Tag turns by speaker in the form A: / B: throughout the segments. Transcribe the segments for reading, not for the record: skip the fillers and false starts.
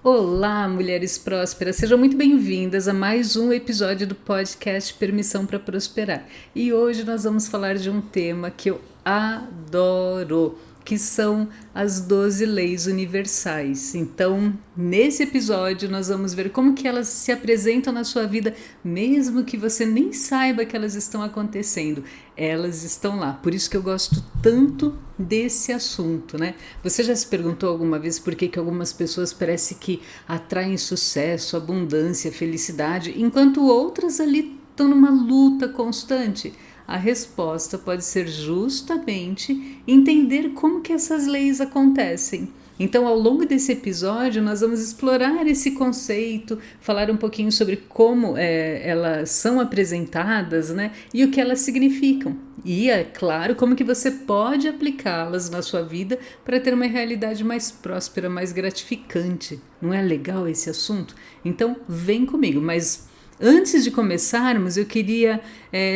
A: Olá, mulheres prósperas, sejam muito bem-vindas a mais um episódio do podcast Permissão para Prosperar. E hoje nós vamos falar de um tema que eu adoro, que são as 12 leis universais. Então, nesse episódio nós vamos ver como que elas se apresentam na sua vida, mesmo que você nem saiba que elas estão acontecendo. Elas estão lá. Por isso que eu gosto tanto desse assunto, né? Você já se perguntou alguma vez por que algumas pessoas parece que atraem sucesso, abundância, felicidade, enquanto outras ali estão numa luta constante? A resposta pode ser justamente entender como que essas leis acontecem. Então, ao longo desse episódio, nós vamos explorar esse conceito, falar um pouquinho sobre como elas são apresentadas, né, e o que elas significam. E, é claro, como que você pode aplicá-las na sua vida para ter uma realidade mais próspera, mais gratificante. Não é legal esse assunto? Então, vem comigo, mas antes de começarmos, eu queria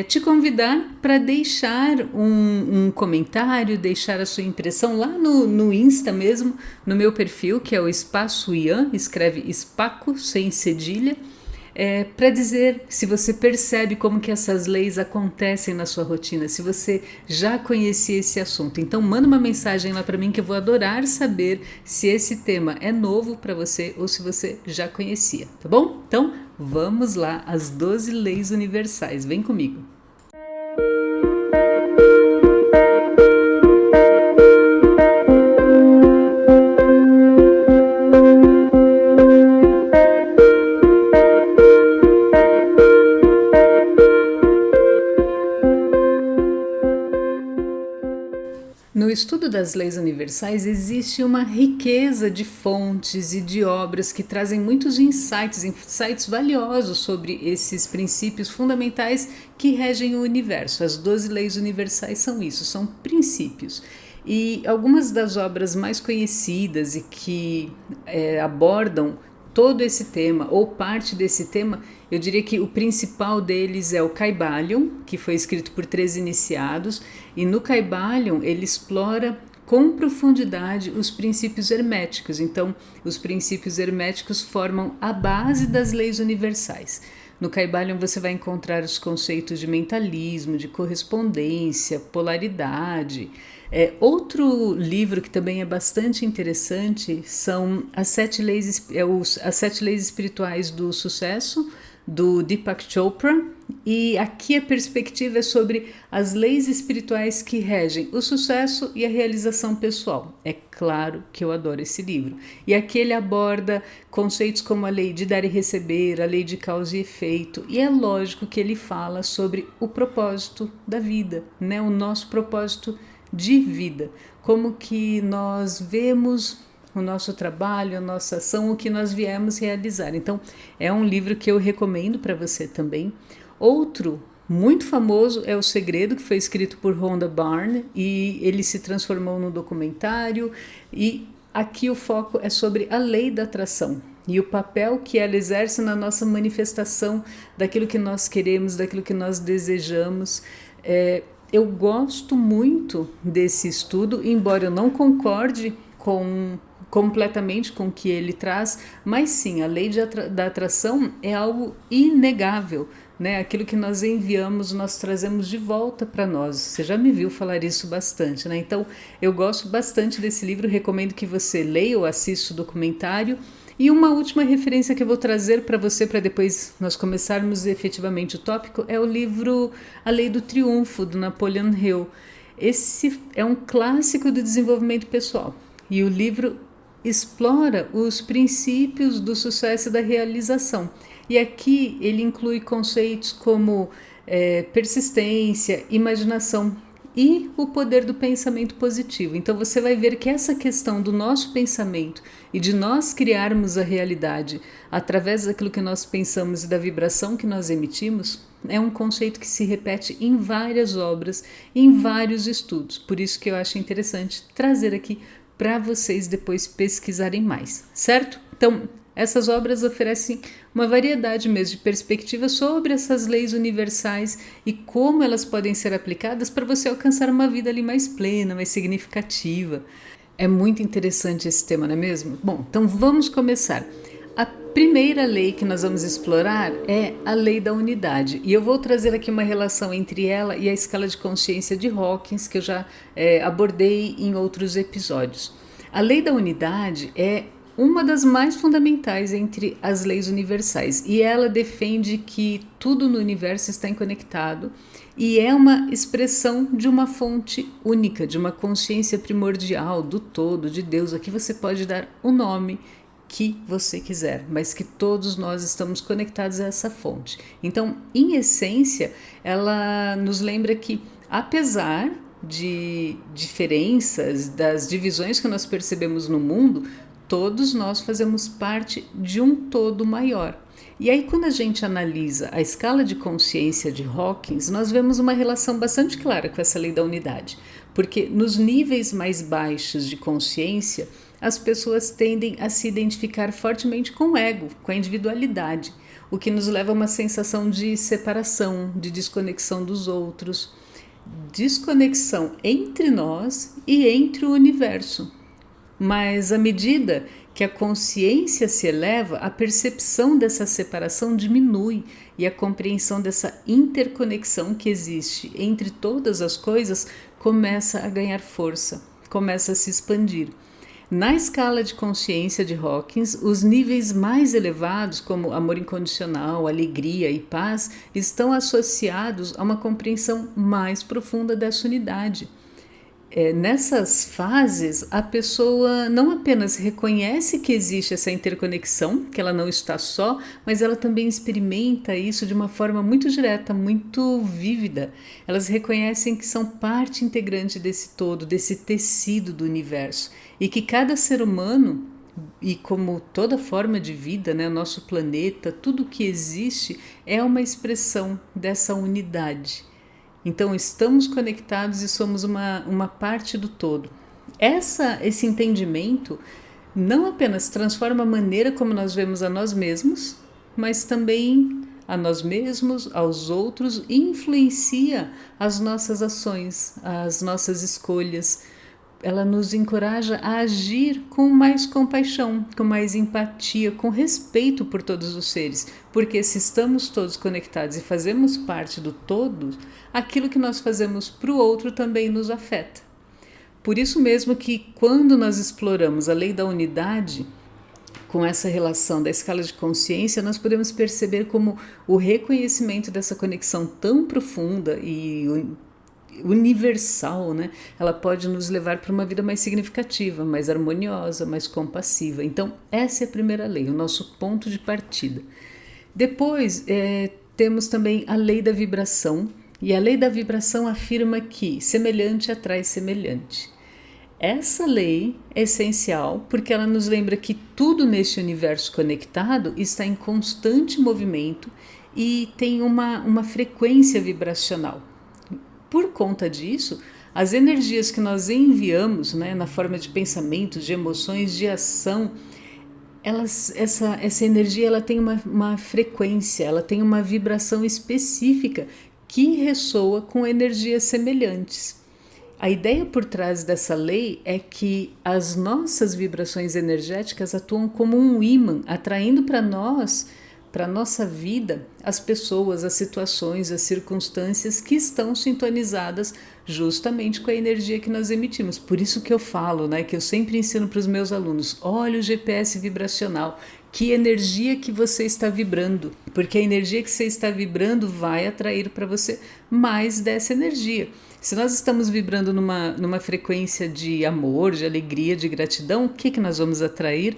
A: te convidar para deixar um comentário, deixar a sua impressão lá no Insta mesmo, no meu perfil, que é o Espaço Ian, escreve Espaco, sem cedilha, para dizer se você percebe como que essas leis acontecem na sua rotina, se você já conhecia esse assunto. Então manda uma mensagem lá para mim que eu vou adorar saber se esse tema é novo para você ou se você já conhecia, tá bom? Então vamos lá, as 12 leis universais, vem comigo. No estudo das leis universais existe uma riqueza de fontes e de obras que trazem muitos insights valiosos sobre esses princípios fundamentais que regem o universo. As 12 leis universais são isso, são princípios. E algumas das obras mais conhecidas e que abordam todo esse tema ou parte desse tema, eu diria que o principal deles é o Kybalion, que foi escrito por 3 iniciados, e no Kybalion ele explora com profundidade os princípios herméticos. Então, os princípios herméticos formam a base das leis universais. No Kybalion você vai encontrar os conceitos de mentalismo, de correspondência, polaridade. Outro livro que também é bastante interessante são as 7 leis espirituais do sucesso, do Deepak Chopra, e aqui a perspectiva é sobre as leis espirituais que regem o sucesso e a realização pessoal. É claro que eu adoro esse livro. E aqui ele aborda conceitos como a lei de dar e receber, a lei de causa e efeito, e é lógico que ele fala sobre o propósito da vida, né? O nosso propósito de vida, como que nós vemos o nosso trabalho, a nossa ação, o que nós viemos realizar. Então, é um livro que eu recomendo para você também. Outro muito famoso é O Segredo, que foi escrito por Rhonda Byrne e ele se transformou num documentário, e aqui o foco é sobre a lei da atração e o papel que ela exerce na nossa manifestação daquilo que nós queremos, daquilo que nós desejamos. Eu gosto muito desse estudo, embora eu não concorde completamente com o que ele traz, mas sim, a lei da atração é algo inegável, né? Aquilo que nós enviamos, nós trazemos de volta para nós. Você já me viu falar isso bastante, né? Então, eu gosto bastante desse livro, recomendo que você leia ou assista o documentário. E uma última referência que eu vou trazer para você, para depois nós começarmos efetivamente o tópico, é o livro A Lei do Triunfo, do Napoleon Hill. Esse é um clássico do desenvolvimento pessoal. E o livro explora os princípios do sucesso e da realização. E aqui ele inclui conceitos como persistência, imaginação e o poder do pensamento positivo. Então você vai ver que essa questão do nosso pensamento e de nós criarmos a realidade através daquilo que nós pensamos e da vibração que nós emitimos é um conceito que se repete em várias obras, em vários estudos. Por isso que eu acho interessante trazer aqui para vocês depois pesquisarem mais, certo? Então, essas obras oferecem uma variedade mesmo de perspectivas sobre essas leis universais e como elas podem ser aplicadas para você alcançar uma vida ali mais plena, mais significativa. É muito interessante esse tema, não é mesmo? Bom, então vamos começar. A primeira lei que nós vamos explorar é a lei da unidade. E eu vou trazer aqui uma relação entre ela e a escala de consciência de Hawkins, que eu já abordei em outros episódios. A lei da unidade é uma das mais fundamentais entre as leis universais, e ela defende que tudo no universo está conectado e é uma expressão de uma fonte única, de uma consciência primordial do todo, de Deus. Aqui você pode dar o nome que você quiser, mas que todos nós estamos conectados a essa fonte. Então, em essência, ela nos lembra que, apesar de diferenças, das divisões que nós percebemos no mundo, todos nós fazemos parte de um todo maior. E aí, quando a gente analisa a escala de consciência de Hawkins, nós vemos uma relação bastante clara com essa lei da unidade, porque nos níveis mais baixos de consciência, as pessoas tendem a se identificar fortemente com o ego, com a individualidade, o que nos leva a uma sensação de separação, de desconexão dos outros, desconexão entre nós e entre o universo. Mas à medida que a consciência se eleva, a percepção dessa separação diminui e a compreensão dessa interconexão que existe entre todas as coisas começa a ganhar força, começa a se expandir. Na escala de consciência de Hawkins, os níveis mais elevados, como amor incondicional, alegria e paz, estão associados a uma compreensão mais profunda dessa unidade. Nessas fases, a pessoa não apenas reconhece que existe essa interconexão, que ela não está só, mas ela também experimenta isso de uma forma muito direta, muito vívida. Elas reconhecem que são parte integrante desse todo, desse tecido do universo, e que cada ser humano, e como toda forma de vida, né, nosso planeta, tudo que existe é uma expressão dessa unidade. Então, estamos conectados e somos uma parte do todo. Esse entendimento não apenas transforma a maneira como nós vemos a nós mesmos, mas também a nós mesmos, aos outros, e influencia as nossas ações, as nossas escolhas. Ela nos encoraja a agir com mais compaixão, com mais empatia, com respeito por todos os seres, porque se estamos todos conectados e fazemos parte do todo, aquilo que nós fazemos para o outro também nos afeta. Por isso mesmo que quando nós exploramos a lei da unidade, com essa relação da escala de consciência, nós podemos perceber como o reconhecimento dessa conexão tão profunda e universal, né? Ela pode nos levar para uma vida mais significativa, mais harmoniosa, mais compassiva. Então, essa é a primeira lei, o nosso ponto de partida. Depois, temos também a lei da vibração, e a lei da vibração afirma que semelhante atrai semelhante. Essa lei é essencial porque ela nos lembra que tudo neste universo conectado está em constante movimento e tem uma frequência vibracional. Por conta disso, as energias que nós enviamos, né, na forma de pensamentos, de emoções, de ação, essa energia ela tem uma frequência, ela tem uma vibração específica que ressoa com energias semelhantes. A ideia por trás dessa lei é que as nossas vibrações energéticas atuam como um ímã, atraindo para nós, para a nossa vida, as pessoas, as situações, as circunstâncias que estão sintonizadas justamente com a energia que nós emitimos. Por isso que eu falo, né, que eu sempre ensino para os meus alunos, olha o GPS vibracional, que energia que você está vibrando, porque a energia que você está vibrando vai atrair para você mais dessa energia. Se nós estamos vibrando numa frequência de amor, de alegria, de gratidão, o que nós vamos atrair?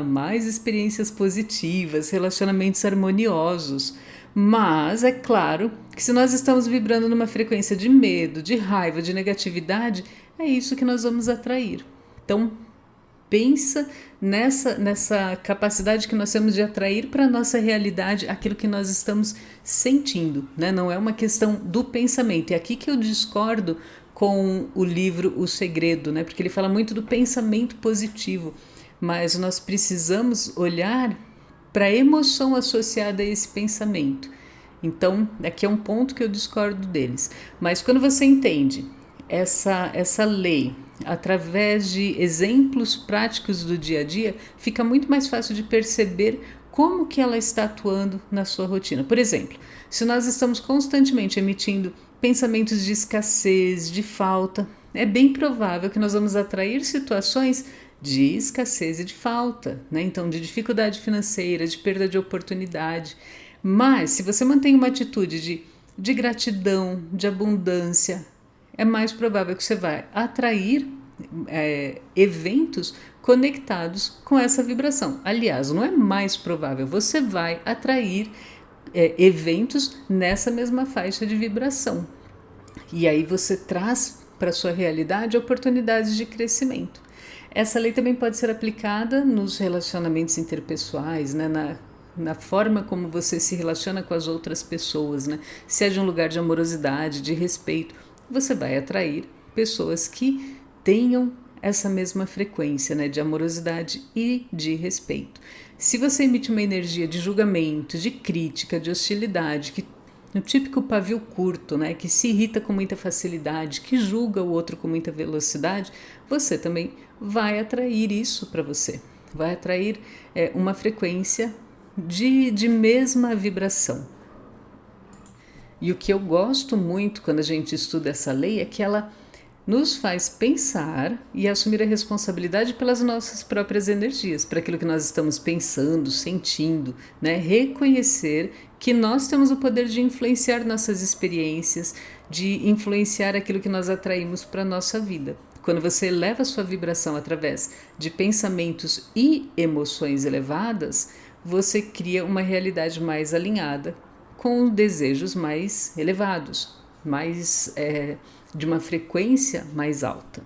A: Mais experiências positivas, relacionamentos harmoniosos. Mas é claro que se nós estamos vibrando numa frequência de medo, de raiva, de negatividade, é isso que nós vamos atrair. Então, pensa nessa capacidade que nós temos de atrair para a nossa realidade aquilo que nós estamos sentindo, né? Não é uma questão do pensamento. É aqui que eu discordo com o livro O Segredo, né? Porque ele fala muito do pensamento positivo, mas nós precisamos olhar para a emoção associada a esse pensamento. Então, aqui é um ponto que eu discordo deles. Mas quando você entende essa lei através de exemplos práticos do dia a dia, fica muito mais fácil de perceber como que ela está atuando na sua rotina. Por exemplo, se nós estamos constantemente emitindo pensamentos de escassez, de falta, é bem provável que nós vamos atrair situações de escassez e de falta, né? Então, de dificuldade financeira, de perda de oportunidade. Mas, se você mantém uma atitude de gratidão, de abundância, é mais provável que você vai atrair eventos conectados com essa vibração. Aliás, não é mais provável, você vai atrair eventos nessa mesma faixa de vibração. E aí você traz para a sua realidade oportunidades de crescimento. Essa lei também pode ser aplicada nos relacionamentos interpessoais, né? Na forma como você se relaciona com as outras pessoas, né? Se é de um lugar de amorosidade, de respeito, você vai atrair pessoas que tenham essa mesma frequência, né? De amorosidade e de respeito. Se você emite uma energia de julgamento, de crítica, de hostilidade, que no típico pavio curto, né, que se irrita com muita facilidade, que julga o outro com muita velocidade, você também vai atrair isso para você. Vai atrair uma frequência de mesma vibração. E o que eu gosto muito quando a gente estuda essa lei é que ela nos faz pensar e assumir a responsabilidade pelas nossas próprias energias, para aquilo que nós estamos pensando, sentindo, né? Reconhecer que nós temos o poder de influenciar nossas experiências, de influenciar aquilo que nós atraímos para a nossa vida. Quando você eleva a sua vibração através de pensamentos e emoções elevadas, você cria uma realidade mais alinhada com desejos mais elevados, mais de uma frequência mais alta.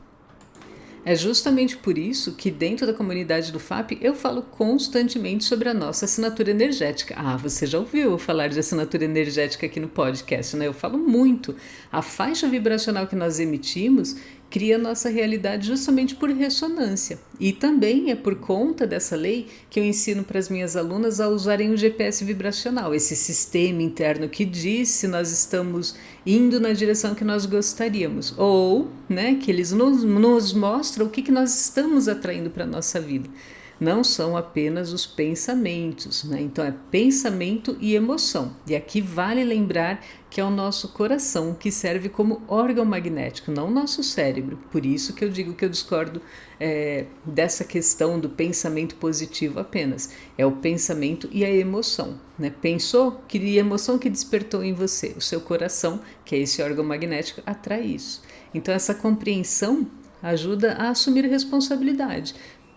A: É justamente por isso que dentro da comunidade do FAP eu falo constantemente sobre a nossa assinatura energética. Ah, você já ouviu eu falar de assinatura energética aqui no podcast, né? Eu falo muito. A faixa vibracional que nós emitimos cria nossa realidade justamente por ressonância. E também é por conta dessa lei que eu ensino para as minhas alunas a usarem o GPS vibracional, esse sistema interno que diz se nós estamos indo na direção que nós gostaríamos, ou né, que eles nos mostram o que nós estamos atraindo para a nossa vida. Não são apenas os pensamentos, né? Então é pensamento e emoção. E aqui vale lembrar que é o nosso coração que serve como órgão magnético, não o nosso cérebro. Por isso que eu digo que eu discordo dessa questão do pensamento positivo apenas. É o pensamento e a emoção, né? Pensou, que emoção que despertou em você? O seu coração, que é esse órgão magnético, atrai isso. Então essa compreensão ajuda a assumir responsabilidade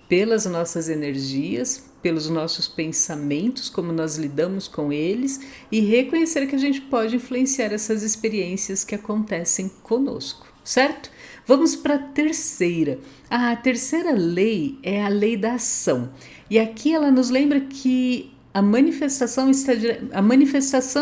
A: pelas nossas energias, pelos nossos pensamentos, como nós lidamos com eles, e reconhecer que a gente pode influenciar essas experiências que acontecem conosco, certo? Vamos para a terceira. A terceira lei é a lei da ação. E aqui ela nos lembra que a manifestação,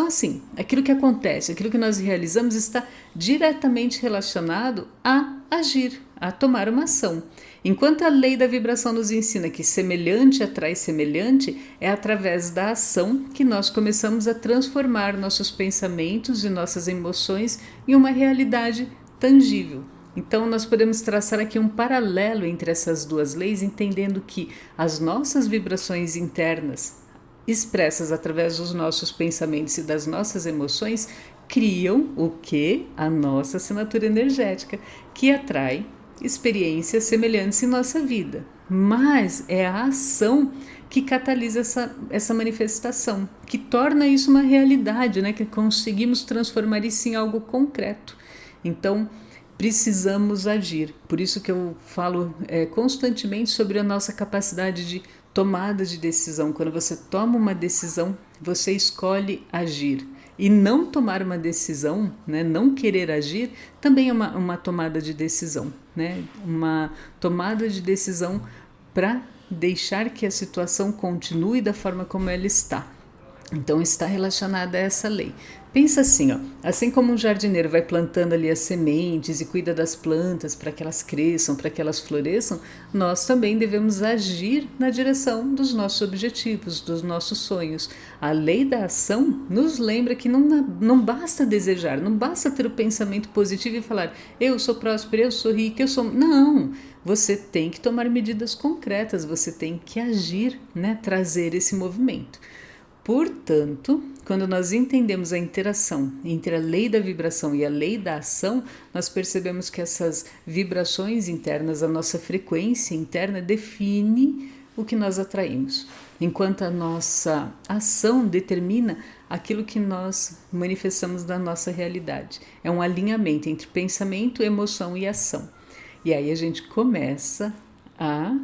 A: assim, aquilo que acontece, aquilo que nós realizamos está diretamente relacionado a agir, a tomar uma ação. Enquanto a lei da vibração nos ensina que semelhante atrai semelhante, é através da ação que nós começamos a transformar nossos pensamentos e nossas emoções em uma realidade tangível. Então nós podemos traçar aqui um paralelo entre essas duas leis, entendendo que as nossas vibrações internas, expressas através dos nossos pensamentos e das nossas emoções, criam o que? A nossa assinatura energética, que atrai experiências semelhantes em nossa vida. Mas é a ação que catalisa essa manifestação, que torna isso uma realidade, né? Que conseguimos transformar isso em algo concreto. Então, precisamos agir. Por isso que eu falo constantemente sobre a nossa capacidade de tomada de decisão. Quando você toma uma decisão, você escolhe agir. E não tomar uma decisão, né, não querer agir, também é uma tomada de decisão. Né? Uma tomada de decisão para deixar que a situação continue da forma como ela está. Então está relacionada a essa lei. Pensa assim, ó, assim como um jardineiro vai plantando ali as sementes e cuida das plantas para que elas cresçam, para que elas floresçam, nós também devemos agir na direção dos nossos objetivos, dos nossos sonhos. A lei da ação nos lembra que não basta desejar, não basta ter o pensamento positivo e falar eu sou próspero, eu sou rico, eu sou... Não! Você tem que tomar medidas concretas, você tem que agir, né? Trazer esse movimento. Portanto, quando nós entendemos a interação entre a lei da vibração e a lei da ação, nós percebemos que essas vibrações internas, a nossa frequência interna, define o que nós atraímos, enquanto a nossa ação determina aquilo que nós manifestamos na nossa realidade. É um alinhamento entre pensamento, emoção e ação. E aí a gente começa a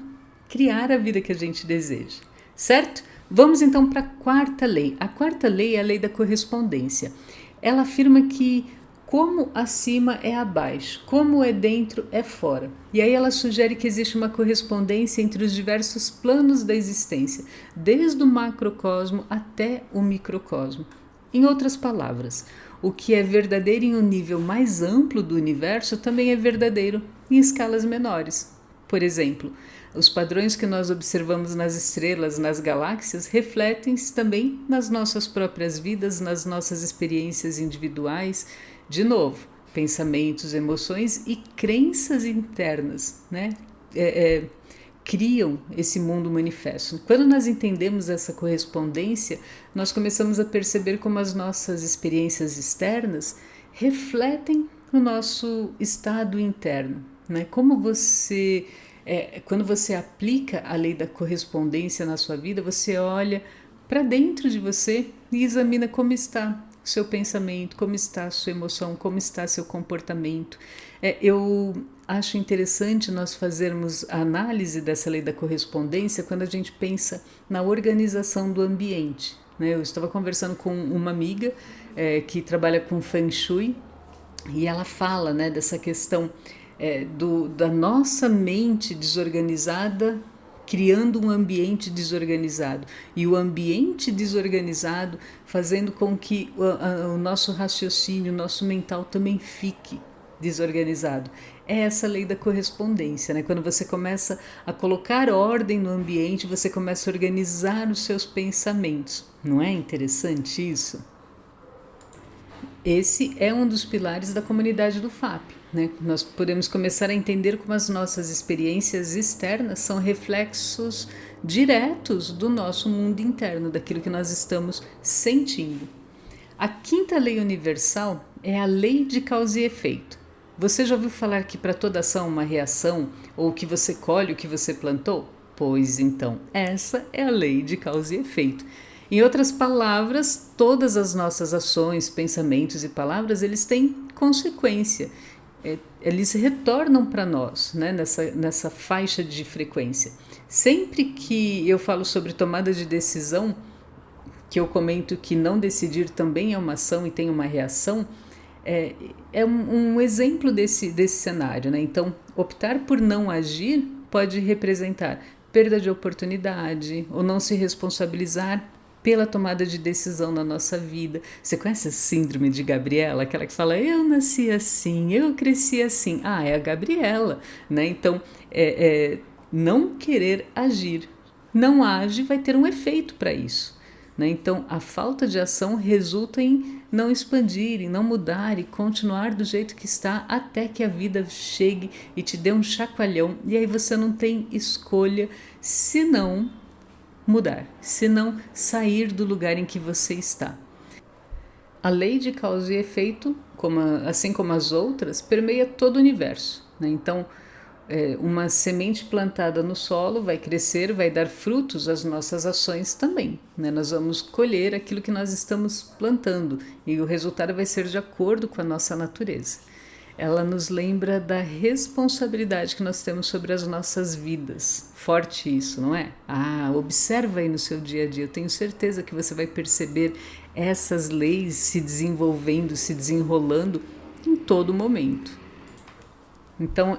A: criar a vida que a gente deseja, certo? Vamos então para a quarta lei. A quarta lei é a lei da correspondência. Ela afirma que como acima é abaixo, como é dentro é fora. E aí ela sugere que existe uma correspondência entre os diversos planos da existência, desde o macrocosmo até o microcosmo. Em outras palavras, o que é verdadeiro em um nível mais amplo do universo também é verdadeiro em escalas menores. Por exemplo, os padrões que nós observamos nas estrelas, nas galáxias, refletem-se também nas nossas próprias vidas, nas nossas experiências individuais. De novo, pensamentos, emoções e crenças internas, né? Criam esse mundo manifesto. Quando nós entendemos essa correspondência, nós começamos a perceber como as nossas experiências externas refletem o nosso estado interno, né? Como você... quando você aplica a lei da correspondência na sua vida, você olha para dentro de você e examina como está o seu pensamento, como está a sua emoção, como está seu comportamento. Eu acho interessante nós fazermos a análise dessa lei da correspondência quando a gente pensa na organização do ambiente, né? Eu estava conversando com uma amiga que trabalha com Feng Shui e ela fala, né, dessa questão da nossa mente desorganizada criando um ambiente desorganizado e o ambiente desorganizado fazendo com que o nosso raciocínio, o nosso mental também fique desorganizado. É essa lei da correspondência, né? Quando você começa a colocar ordem no ambiente, você começa a organizar os seus pensamentos. Não é interessante isso? Esse é um dos pilares da comunidade do FAP. Né? Nós podemos começar a entender como as nossas experiências externas são reflexos diretos do nosso mundo interno, daquilo que nós estamos sentindo. A quinta lei universal é a lei de causa e efeito. Você já ouviu falar que para toda ação uma reação, ou que você colhe o que você plantou? Pois então, essa é a lei de causa e efeito. Em outras palavras, todas as nossas ações, pensamentos e palavras, eles têm consequência. Eles retornam para nós, né, nessa faixa de frequência. Sempre que eu falo sobre tomada de decisão, que eu comento que não decidir também é uma ação e tem uma reação, é um exemplo desse cenário, né? Então, optar por não agir pode representar perda de oportunidade ou não se responsabilizar pela tomada de decisão na nossa vida. Você conhece a síndrome de Gabriela? Aquela que fala, eu nasci assim, eu cresci assim. Ah, é a Gabriela, né? Então, não querer agir. Não age, vai ter um efeito para isso. Né? Então, a falta de ação resulta em não expandir, em não mudar e continuar do jeito que está até que a vida chegue e te dê um chacoalhão. E aí você não tem escolha senão mudar, senão sair do lugar em que você está. A lei de causa e efeito, assim como as outras, permeia todo o universo. Né? Então, uma semente plantada no solo vai crescer, vai dar frutos às nossas ações também. Né? Nós vamos colher aquilo que nós estamos plantando e o resultado vai ser de acordo com a nossa natureza. Ela nos lembra da responsabilidade que nós temos sobre as nossas vidas. Forte isso, não é? Observa aí no seu dia a dia. Eu tenho certeza que você vai perceber essas leis se desenvolvendo, se desenrolando em todo momento. Então,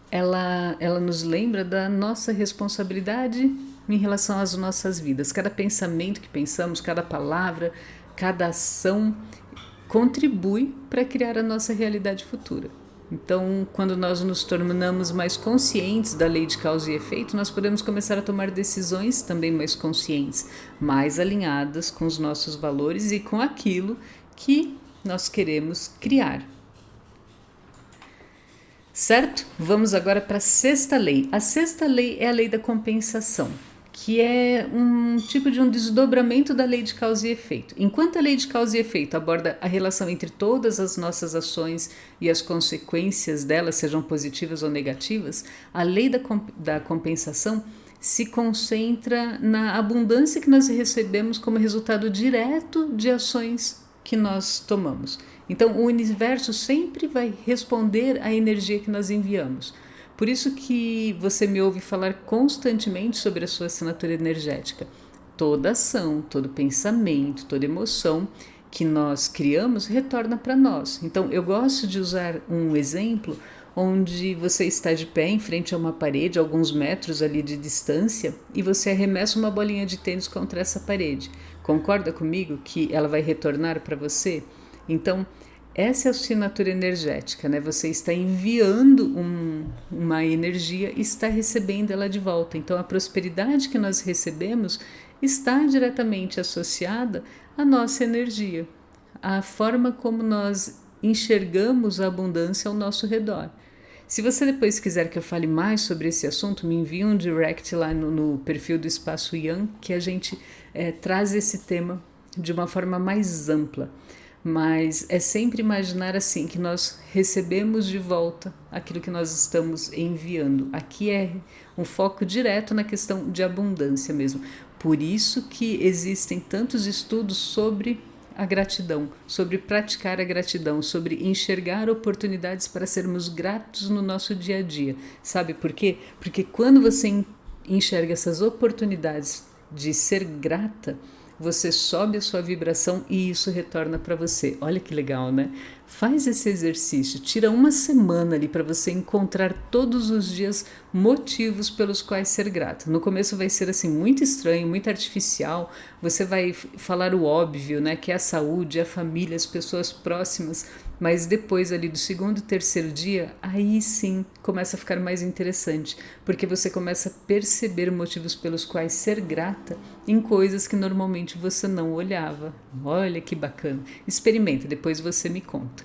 A: ela nos lembra da nossa responsabilidade em relação às nossas vidas. Cada pensamento que pensamos, cada palavra, cada ação contribui para criar a nossa realidade futura. Então, quando nós nos tornamos mais conscientes da lei de causa e efeito, nós podemos começar a tomar decisões também mais conscientes, mais alinhadas com os nossos valores e com aquilo que nós queremos criar. Certo? Vamos agora para a sexta lei. A sexta lei é a lei da compensação, que é um tipo de um desdobramento da lei de causa e efeito. Enquanto a lei de causa e efeito aborda a relação entre todas as nossas ações e as consequências delas, sejam positivas ou negativas, a lei da compensação se concentra na abundância que nós recebemos como resultado direto de ações que nós tomamos. Então, o universo sempre vai responder à energia que nós enviamos. Por isso que você me ouve falar constantemente sobre a sua assinatura energética. Toda ação, todo pensamento, toda emoção que nós criamos retorna para nós. Então, eu gosto de usar um exemplo onde você está de pé em frente a uma parede, alguns metros ali de distância, e você arremessa uma bolinha de tênis contra essa parede. Concorda comigo que ela vai retornar para você? Então, essa é a assinatura energética, né? Você está enviando uma energia e está recebendo ela de volta. Então, a prosperidade que nós recebemos está diretamente associada à nossa energia, à forma como nós enxergamos a abundância ao nosso redor. Se você depois quiser que eu fale mais sobre esse assunto, me envie um direct lá no perfil do Espaço Yang, que a gente traz esse tema de uma forma mais ampla. Mas é sempre imaginar assim, que nós recebemos de volta aquilo que nós estamos enviando. Aqui é um foco direto na questão de abundância mesmo. Por isso que existem tantos estudos sobre a gratidão, sobre praticar a gratidão, sobre enxergar oportunidades para sermos gratos no nosso dia a dia. Sabe por quê? Porque quando você enxerga essas oportunidades de ser grata, você sobe a sua vibração e isso retorna para você. Olha que legal, né? Faz esse exercício, tira uma semana ali para você encontrar todos os dias motivos pelos quais ser grato. No começo vai ser assim muito estranho, muito artificial, você vai falar o óbvio, né? Que é a saúde, a família, as pessoas próximas, mas depois ali do segundo e terceiro dia, aí sim começa a ficar mais interessante, porque você começa a perceber motivos pelos quais ser grata em coisas que normalmente você não olhava. Olha que bacana. Experimenta, depois você me conta.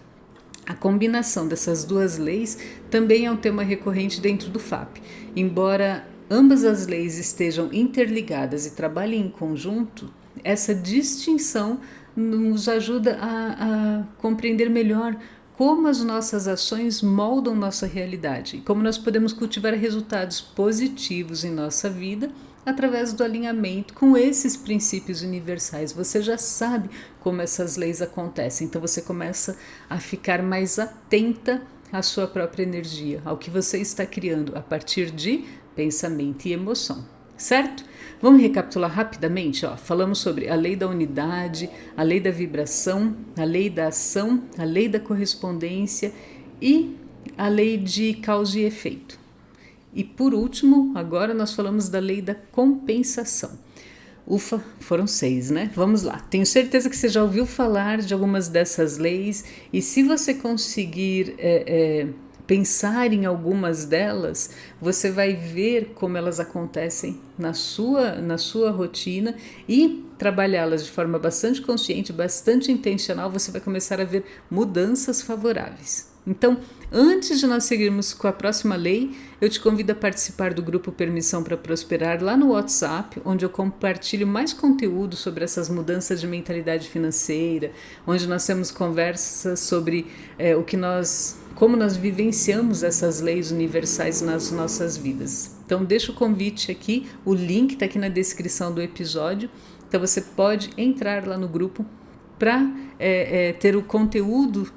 A: A combinação dessas duas leis também é um tema recorrente dentro do FAP. Embora ambas as leis estejam interligadas e trabalhem em conjunto, essa distinção nos ajuda a compreender melhor como as nossas ações moldam nossa realidade e como nós podemos cultivar resultados positivos em nossa vida através do alinhamento com esses princípios universais. Você já sabe como essas leis acontecem, então você começa a ficar mais atenta à sua própria energia, ao que você está criando a partir de pensamento e emoção, certo? Vamos recapitular rapidamente, ó. Falamos sobre a lei da unidade, a lei da vibração, a lei da ação, a lei da correspondência e a lei de causa e efeito. E por último, agora nós falamos da lei da compensação. Ufa, foram 6, né? Vamos lá. Tenho certeza que você já ouviu falar de algumas dessas leis e se você conseguir pensar em algumas delas, você vai ver como elas acontecem na sua rotina e trabalhá-las de forma bastante consciente, bastante intencional, você vai começar a ver mudanças favoráveis. Então, antes de nós seguirmos com a próxima lei, eu te convido a participar do grupo Permissão para Prosperar lá no WhatsApp, onde eu compartilho mais conteúdo sobre essas mudanças de mentalidade financeira, onde nós temos conversas sobre como nós vivenciamos essas leis universais nas nossas vidas. Então, deixa o convite aqui, o link está aqui na descrição do episódio, então você pode entrar lá no grupo para ter o conteúdo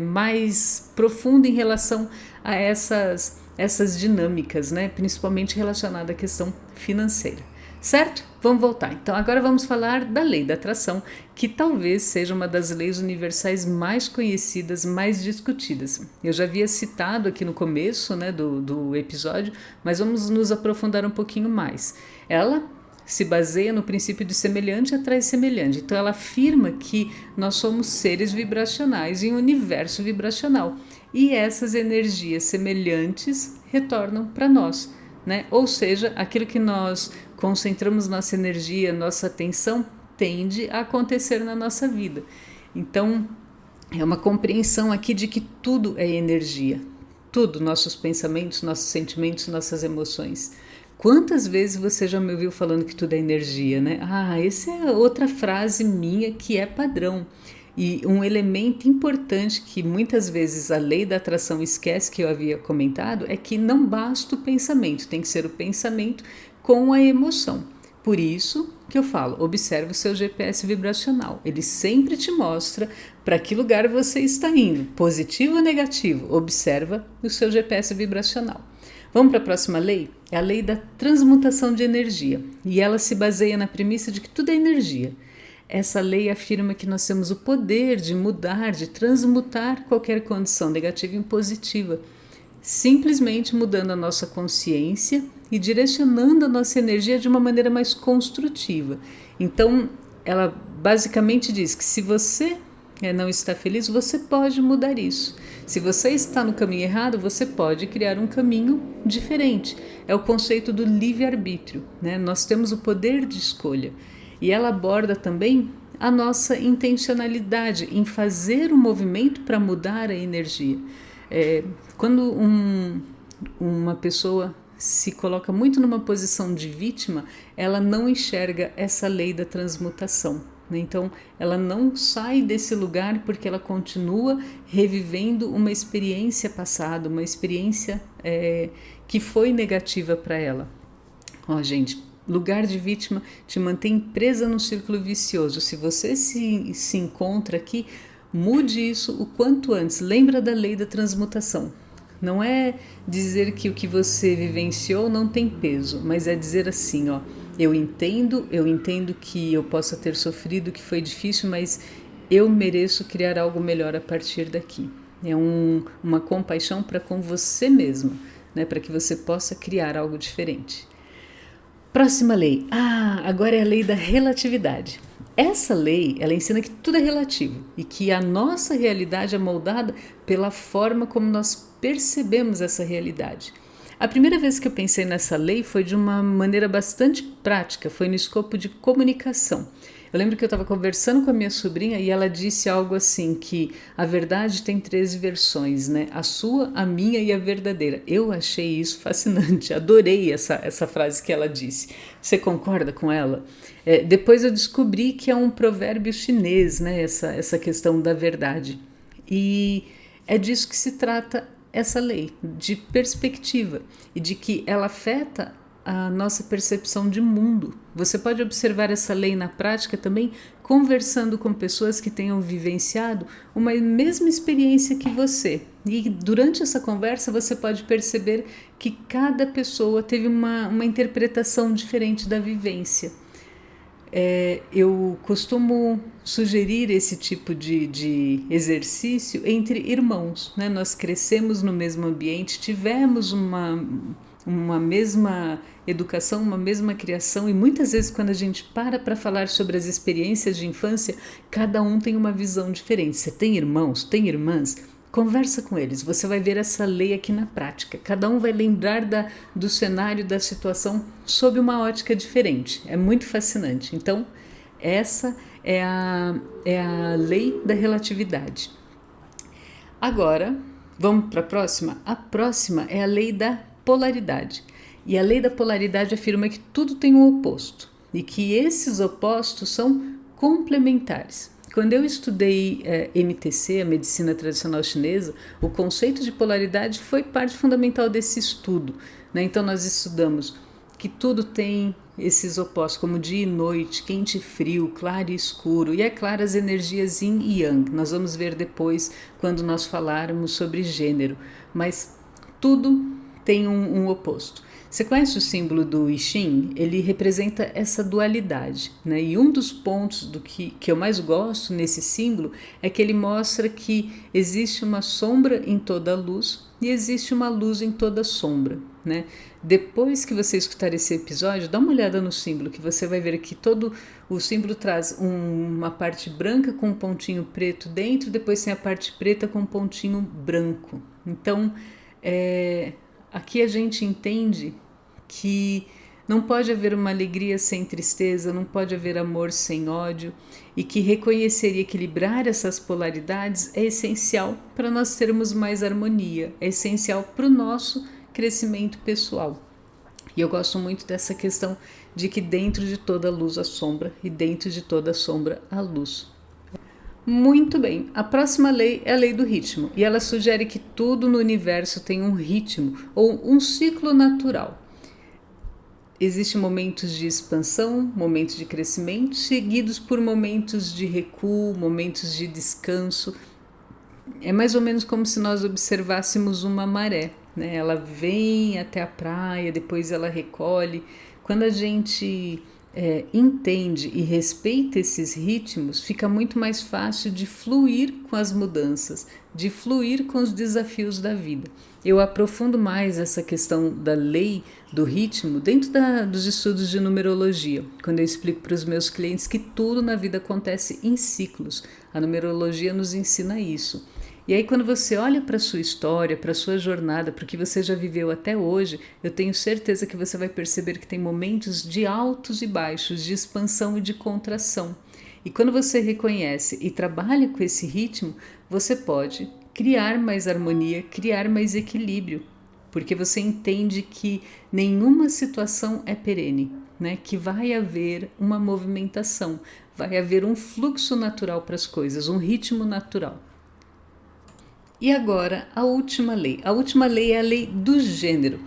A: mais profundo em relação a essas dinâmicas, né? Principalmente relacionada à questão financeira. Certo? Vamos voltar. Então agora vamos falar da lei da atração, que talvez seja uma das leis universais mais conhecidas, mais discutidas. Eu já havia citado aqui no começo, né, do episódio, mas vamos nos aprofundar um pouquinho mais. Ela se baseia no princípio de semelhante atrai semelhante. Então ela afirma que nós somos seres vibracionais em um universo vibracional e essas energias semelhantes retornam para nós, né? Ou seja, aquilo que nós concentramos nossa energia, nossa atenção, tende a acontecer na nossa vida. Então, é uma compreensão aqui de que tudo é energia. Tudo, nossos pensamentos, nossos sentimentos, nossas emoções. Quantas vezes você já me ouviu falando que tudo é energia, né? Essa é outra frase minha que é padrão. E um elemento importante que muitas vezes a lei da atração esquece, que eu havia comentado, é que não basta o pensamento, tem que ser o pensamento com a emoção. Por isso que eu falo, observe o seu GPS vibracional. Ele sempre te mostra para que lugar você está indo, positivo ou negativo. Observa o seu GPS vibracional. Vamos para a próxima lei? É a lei da transmutação de energia. E ela se baseia na premissa de que tudo é energia. Essa lei afirma que nós temos o poder de mudar, de transmutar qualquer condição negativa em positiva, simplesmente mudando a nossa consciência e direcionando a nossa energia de uma maneira mais construtiva. Então, ela basicamente diz que se você não está feliz, você pode mudar isso. Se você está no caminho errado, você pode criar um caminho diferente. É o conceito do livre-arbítrio, né? Nós temos o poder de escolha. E ela aborda também a nossa intencionalidade em fazer um movimento para mudar a energia. Quando uma pessoa se coloca muito numa posição de vítima, ela não enxerga essa lei da transmutação. Então, ela não sai desse lugar porque ela continua revivendo uma experiência passada, uma experiência que foi negativa para ela. Gente, lugar de vítima te mantém presa num círculo vicioso. Se você se encontra aqui, mude isso o quanto antes. Lembra da lei da transmutação. Não é dizer que o que você vivenciou não tem peso, mas é dizer assim, eu entendo que eu possa ter sofrido, que foi difícil, mas eu mereço criar algo melhor a partir daqui. É uma compaixão para com você mesma, né, para que você possa criar algo diferente. Próxima lei. Agora é a lei da relatividade. Essa lei, ela ensina que tudo é relativo e que a nossa realidade é moldada pela forma como nós percebemos essa realidade. A primeira vez que eu pensei nessa lei foi de uma maneira bastante prática, foi no escopo de comunicação. Eu lembro que eu estava conversando com a minha sobrinha e ela disse algo assim, que a verdade tem 3 versões, né? A sua, a minha e a verdadeira. Eu achei isso fascinante, adorei essa frase que ela disse. Você concorda com ela? Depois eu descobri que é um provérbio chinês, né? Essa questão da verdade. E é disso que se trata essa lei, de perspectiva, e de que ela afeta a nossa percepção de mundo. Você pode observar essa lei na prática também conversando com pessoas que tenham vivenciado uma mesma experiência que você. E durante essa conversa você pode perceber que cada pessoa teve uma interpretação diferente da vivência. Eu costumo sugerir esse tipo de exercício entre irmãos, né? Nós crescemos no mesmo ambiente, tivemos uma mesma educação, uma mesma criação, e muitas vezes quando a gente para falar sobre as experiências de infância, cada um tem uma visão diferente. Você tem irmãos, tem irmãs? Conversa com eles, você vai ver essa lei aqui na prática. Cada um vai lembrar do cenário, da situação, sob uma ótica diferente. É muito fascinante. Então, essa é a lei da relatividade. Agora, vamos para a próxima? A próxima é a lei da polaridade. E a lei da polaridade afirma que tudo tem um oposto e que esses opostos são complementares. Quando eu estudei MTC, a medicina tradicional chinesa, o conceito de polaridade foi parte fundamental desse estudo, né? Então nós estudamos que tudo tem esses opostos, como dia e noite, quente e frio, claro e escuro, e é claro as energias yin e yang. Nós vamos ver depois quando nós falarmos sobre gênero, mas tudo tem um oposto. Você conhece o símbolo do I Ching? Ele representa essa dualidade, né? E um dos pontos que eu mais gosto nesse símbolo é que ele mostra que existe uma sombra em toda a luz e existe uma luz em toda a sombra, né? Depois que você escutar esse episódio, dá uma olhada no símbolo, que você vai ver que todo o símbolo traz uma parte branca com um pontinho preto dentro, depois tem a parte preta com um pontinho branco. Então, aqui a gente entende que não pode haver uma alegria sem tristeza, não pode haver amor sem ódio, e que reconhecer e equilibrar essas polaridades é essencial para nós termos mais harmonia, é essencial para o nosso crescimento pessoal. E eu gosto muito dessa questão de que dentro de toda luz há sombra e dentro de toda sombra há luz. Muito bem, a próxima lei é a lei do ritmo, e ela sugere que tudo no universo tem um ritmo ou um ciclo natural. Existem momentos de expansão, momentos de crescimento, seguidos por momentos de recuo, momentos de descanso. É mais ou menos como se nós observássemos uma maré, né? Ela vem até a praia, depois ela recolhe. Quando a gente entende e respeita esses ritmos, fica muito mais fácil de fluir com as mudanças, de fluir com os desafios da vida. Eu aprofundo mais essa questão da lei do ritmo dentro dos estudos de numerologia, quando eu explico para os meus clientes que tudo na vida acontece em ciclos. A numerologia nos ensina isso. E aí, quando você olha para a sua história, para a sua jornada, para o que você já viveu até hoje, eu tenho certeza que você vai perceber que tem momentos de altos e baixos, de expansão e de contração. E quando você reconhece e trabalha com esse ritmo, você pode criar mais harmonia, criar mais equilíbrio, porque você entende que nenhuma situação é perene, né? Que vai haver uma movimentação, vai haver um fluxo natural para as coisas, um ritmo natural. E agora, a última lei. A última lei é a lei do gênero.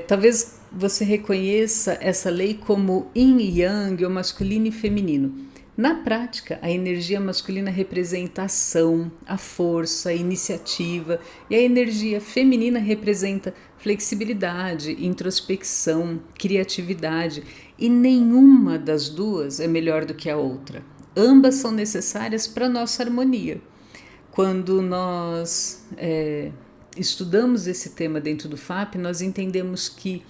A: Talvez você reconheça essa lei como yin e yang, ou masculino e feminino. Na prática, a energia masculina representa a ação, a força, a iniciativa, e a energia feminina representa flexibilidade, introspecção, criatividade, e nenhuma das duas é melhor do que a outra. Ambas são necessárias para a nossa harmonia. Quando nós estudamos esse tema dentro do FAP, nós entendemos que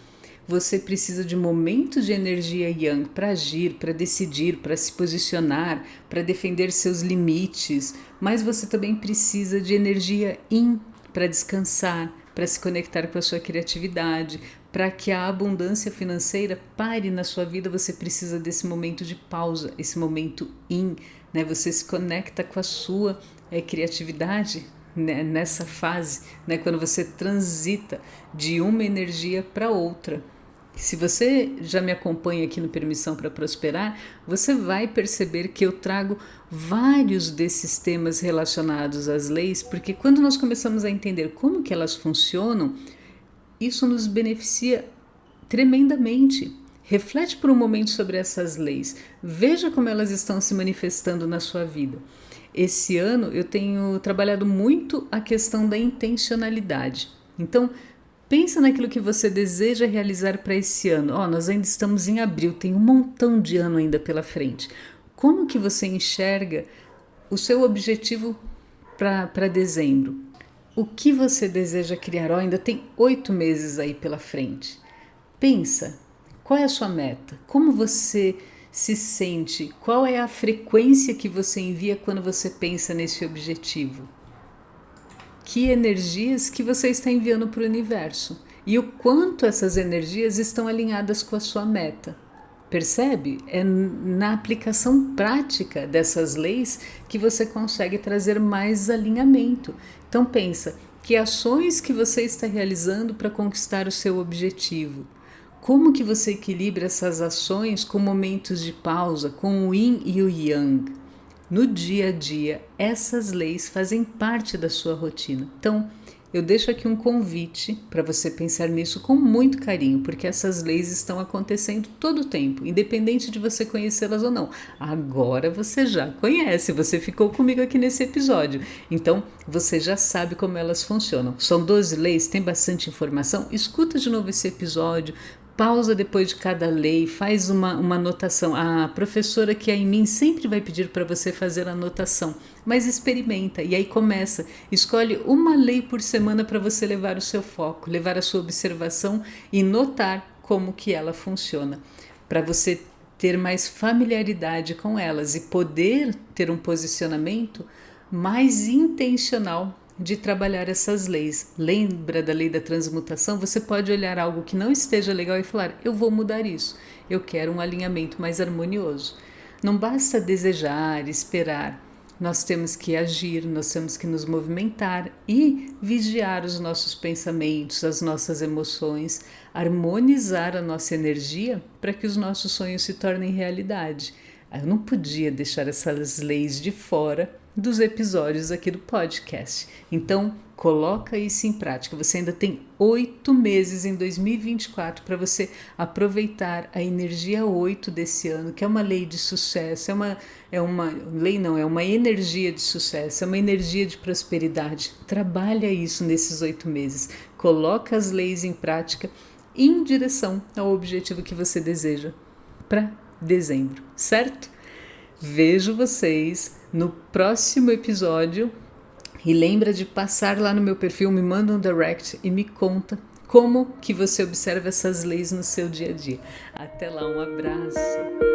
A: você precisa de momentos de energia yang para agir, para decidir, para se posicionar, para defender seus limites, mas você também precisa de energia yin para descansar, para se conectar com a sua criatividade. Para que a abundância financeira pare na sua vida, você precisa desse momento de pausa, esse momento yin, né? Você se conecta com a sua criatividade, né? Nessa fase, né? Quando você transita de uma energia para outra. Se você já me acompanha aqui no Permissão para Prosperar, você vai perceber que eu trago vários desses temas relacionados às leis, porque quando nós começamos a entender como que elas funcionam, isso nos beneficia tremendamente. Reflete por um momento sobre essas leis. Veja como elas estão se manifestando na sua vida. Esse ano eu tenho trabalhado muito a questão da intencionalidade. Então, pensa naquilo que você deseja realizar para esse ano. Nós ainda estamos em abril, tem um montão de ano ainda pela frente. Como que você enxerga o seu objetivo para dezembro? O que você deseja criar? Ainda tem 8 meses aí pela frente. Pensa, qual é a sua meta? Como você se sente? Qual é a frequência que você envia quando você pensa nesse objetivo? Que energias que você está enviando para o universo? E o quanto essas energias estão alinhadas com a sua meta? Percebe? É na aplicação prática dessas leis que você consegue trazer mais alinhamento. Então pensa, que ações que você está realizando para conquistar o seu objetivo? Como que você equilibra essas ações com momentos de pausa, com o yin e o yang? No dia a dia, essas leis fazem parte da sua rotina. Então, eu deixo aqui um convite para você pensar nisso com muito carinho, porque essas leis estão acontecendo todo o tempo, independente de você conhecê-las ou não. Agora você já conhece, você ficou comigo aqui nesse episódio, então você já sabe como elas funcionam. São 12 leis, tem bastante informação. Escuta de novo esse episódio, pausa depois de cada lei, faz uma anotação. A professora que é em mim sempre vai pedir para você fazer a anotação, mas experimenta e aí começa. Escolhe uma lei por semana para você levar o seu foco, levar a sua observação e notar como que ela funciona, para você ter mais familiaridade com elas e poder ter um posicionamento mais intencional de trabalhar essas leis. Lembra da lei da transmutação? Você pode olhar algo que não esteja legal e falar: eu vou mudar isso, eu quero um alinhamento mais harmonioso. Não basta desejar, esperar. Nós temos que agir, nós temos que nos movimentar e vigiar os nossos pensamentos, as nossas emoções, harmonizar a nossa energia para que os nossos sonhos se tornem realidade. Eu não podia deixar essas leis de fora dos episódios aqui do podcast. Então, coloca isso em prática. Você ainda tem 8 meses em 2024 para você aproveitar a energia 8 desse ano, que é uma lei de sucesso, é uma energia de sucesso, é uma energia de prosperidade. Trabalha isso nesses 8 meses. Coloca as leis em prática em direção ao objetivo que você deseja para dezembro, certo? Vejo vocês no próximo episódio e lembra de passar lá no meu perfil, me manda um direct e me conta como que você observa essas leis no seu dia a dia. Até lá, um abraço!